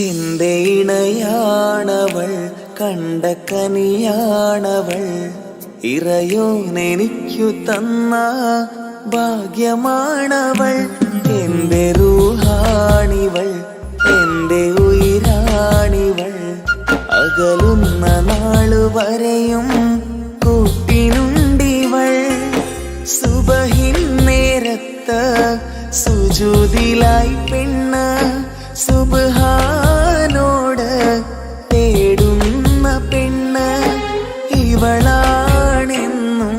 എന്റെ ഇണയാണവൾ, കണ്ട കനിയാണവൾ, ഇറയോനെനിക്കു തന്ന ഭാഗ്യമാണവൾ. എന്റെ റൂഹാണിവൾ, എന്റെ ഉയിരാണിവൾ, അകലുന്ന നാളുവരെയും കൂട്ടിനുണ്ടിവൾ. സുബഹിൻ നേരത്ത് സുജൂദിലായി പെണ്ണ് സുബ്ഹാനോട് തേടുന്ന പെണ്ണ് ഇവളാണെന്നും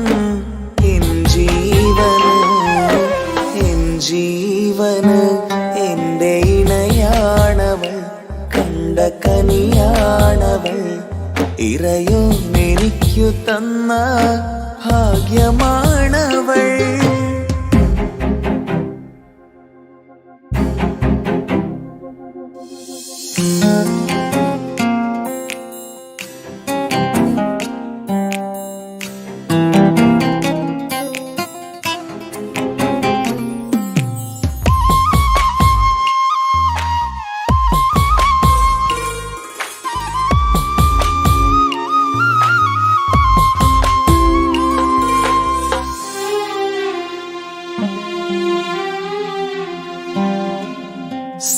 എൻ ജീവന്, എൻ ജീവന്. എന്റെ ഇണയാണവൾ, കണ്ട കനിയാണവൾ, ഇറയോനെനിക്കു തന്ന ഭാഗ്യമാണവൾ.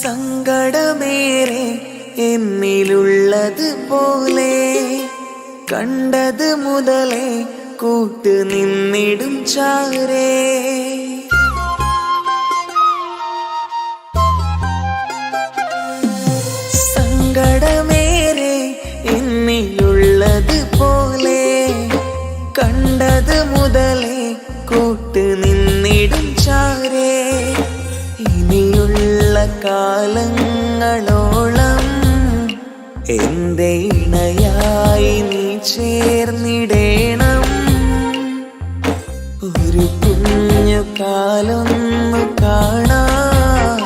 സങ്കടമേറെ എന്നിലുള്ളത് പോലെ കണ്ടത് മുതലേ കൂട്ട് നിന്നിടും ചാരേ. സങ്കടമേറെ എന്നിലുള്ളത് പോലെ കണ്ടത് മുതലേ കൂട്ട് നിന്നിടും ചാരേ. ഇനിയുള്ള കാലങ്ങളോളം എന്റെ ഇണയായി നീ ചേർന്നിടേണം. ഒരു കുഞ്ഞു കാലൊന്നു കാണാൻ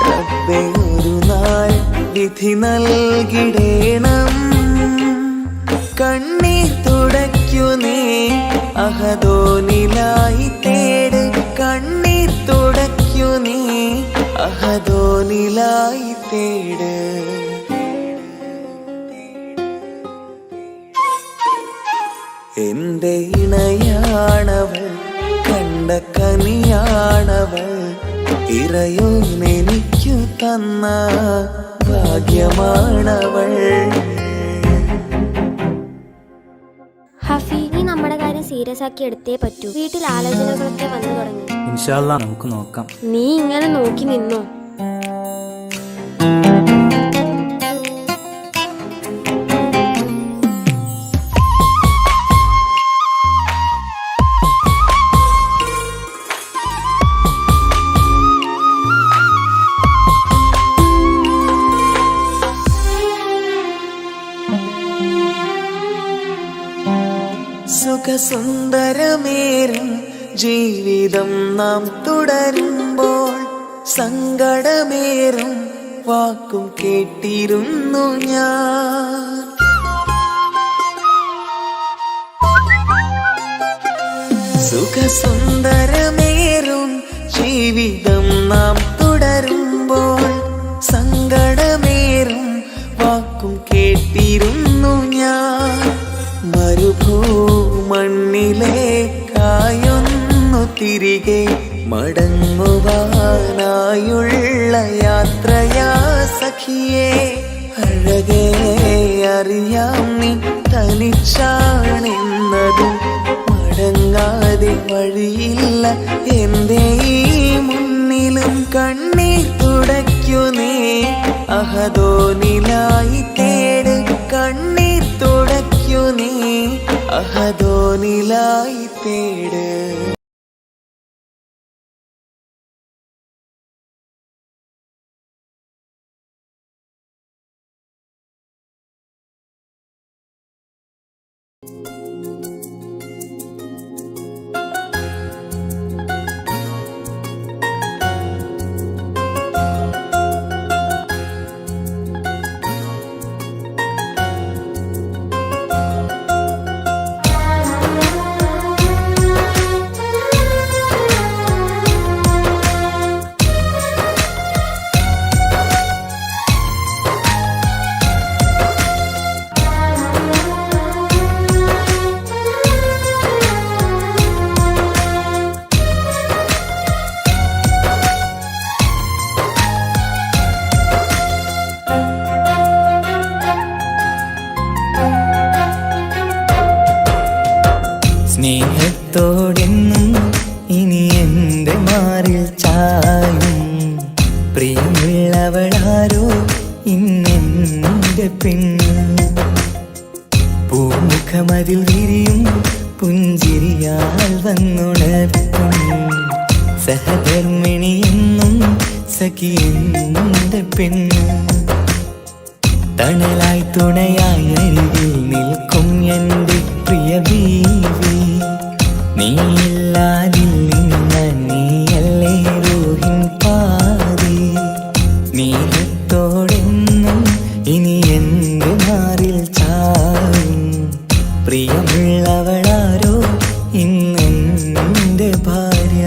റബ്ബേ ഒരു നാൾ വിധി നൽകിടേണം. കണ്ണീർ തുടയ്ക്കു നീ അഹദോനിലായി തേട്, കണ്ണീർ തുടയ്ക്കു നീ അഹദോനിലായി തേട്. എന്റെ ഇണയാണവൾ, കണ്ട കനിയാണവൾ, ഇറയോനെനിക്കു തന്ന ഭാഗ്യമാണവൾ. ഹഫി, നീ നമ്മുടെ കാര്യം സീരിയസ് ആക്കി എടുത്തേ പറ്റൂ. വീട്ടിൽ ആലോചനകളൊക്കെ വന്നു തുടങ്ങി. ഇൻഷാ അല്ലാഹ് നമുക്ക് നോക്കാം. നീ ഇങ്ങനെ നോക്കി നിന്നോ? സുഖസുന്ദരമേറും ജീവിതം നാം തുടരുമ്പോൾ സങ്കടമേറും വാക്കും കേട്ടിരുന്നു ഞാൻ. സുഖസുന്ദരമേറും ജീവിതം നാം തുടരുമ്പോൾ സങ്കടമേറും വാക്കും കേട്ടിരുന്നു ഞാൻ. മരുഭൂമണ്ണിലേക്കായൊന്നു തിരികെ മടങ്ങുവാനായുള്ള യാത്രയാ സഖിയേ. അഴകേ അറിയാം നീ തനിച്ചാണെന്നതും മടങ്ങാതെ വഴിയില്ല എന്റെ ഈ മുന്നിലും. കണ്ണീർ തുടയ്ക്കു നീ അഹദോനിലായി തേട്, കണ്ണീർ തുടയ്ക്കു നീ അഹദോനിലായി തേട്. സ്നേഹത്തോടെന്നും ഇനി എൻ്റെ മാറിൽ ചായും പ്രിയമുള്ളവളാരോ ഇന്നെൻ്റെ പെണ്ണ്. പൂമുഖമതിൽ വിരിയും പുഞ്ചിരിയാൽ വന്നുണർത്തും സഹധർമ്മിണിയെന്നും സഖിയെൻ്റെ പെണ്ണ്. തണലായി തുണയായി അരികിൽ നിൽക്കും എൻ്റെ പ്രിയ ബീവി. നീയില്ലാതില്ല നീയല്ലേ റൂഹിൻ പാതി. സ്നേഹത്തോടെന്നും ഇനി എൻ്റെ മാറിൽ ചായും പ്രിയമുള്ളവളാരോ ഇന്നെൻ്റെ ഭാര്യ.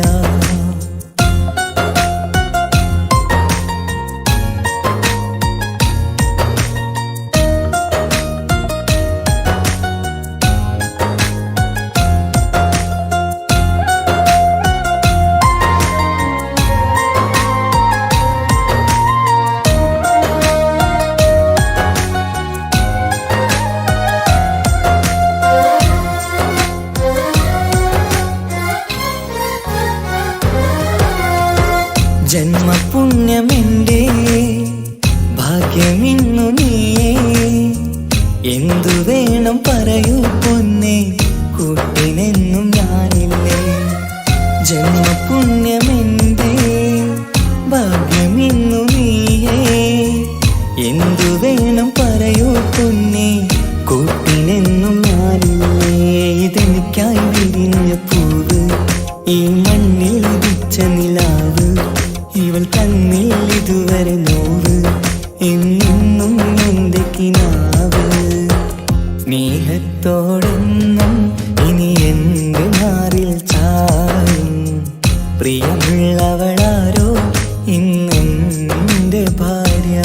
ജന്മപുണ്യമെൻ്റെ ഭാഗ്യമിന്നു നീയേ. എന്തു വേണം പറയൂ പൊന്നേ, കൂട്ടിനെന്നും ഞാനില്ലേ. ജന്മപുണ്യമെൻ്റെ ഭാഗ്യമിന്നു നീയേ. എന്തു വേണം പറയൂ പൊന്നേ, കൂട്ടിനെന്നും ഞാനില്ലേ. ഇതെനിക്കായി വിരിഞ്ഞ പൂവ്, ഈ മണ്ണിൽ ഉദിച്ച നിലാവ്, ഇവൾ തന്നിൽ ഇതുവരെ നോവ്, എന്നും എൻ്റെ കിനാവ്. സ്നേഹത്തോടെന്നും ഇനി എൻ്റെ മാറിൽ ചായും പ്രിയമുള്ളവളാരോ ഇന്നെൻ്റെ ഭാര്യ.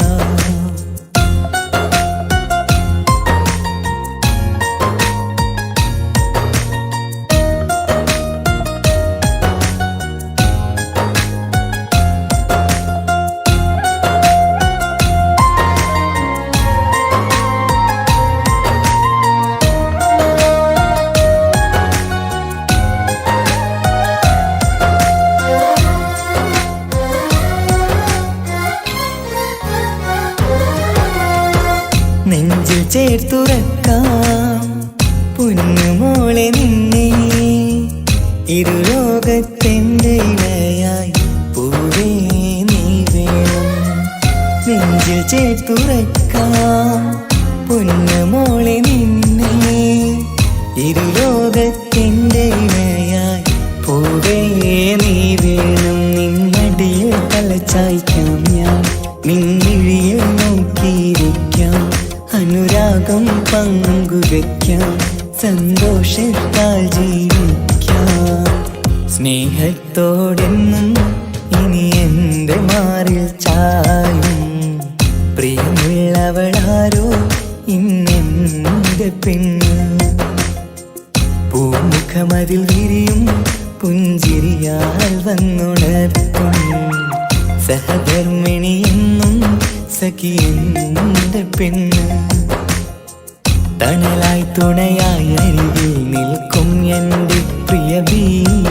നെഞ്ചിൽ ചേർത്തുറക്കാം പൊന്നുമോളെ നിന്നെ. ഇരുലോകത്തെൻ്റെ ഇണയായി പൂവേ നീ വേണം. നെഞ്ചിൽ ചേർത്തുറക്കാം പൊന്നുമോളെ നിന്നെ. ഇരുലോകത്തെൻ്റെ ഇണയായി പൂവേ നീ വേണം. നിന്നടിയിൽ തലച്ചായ്ക്കാം ഞാൻ, നിൻമിഴിയിൽ നോക്കിയിരിക്കാം. അനുരാഗം പങ്കുവയ്ക്കാം, സന്തോഷത്താൽ ജീവിക്കാം. സ്നേഹത്തോടെന്നും ഇനി എൻ്റെ മാറിൽ ചായും പ്രിയമുള്ളവളാരോ ഇന്നെൻ്റെ പെണ്ണ്. പൂമുഖമതിൽ വിരിയും പുഞ്ചിരിയാൽ വന്നുണർത്തും സഹധർമ്മിണിയെന്നും സഖിയെൻ്റെ പെണ്ണ്. തണലായി തുണയായി അരികിൽ നിൽക്കും എൻ്റെ പ്രിയ ബീവി.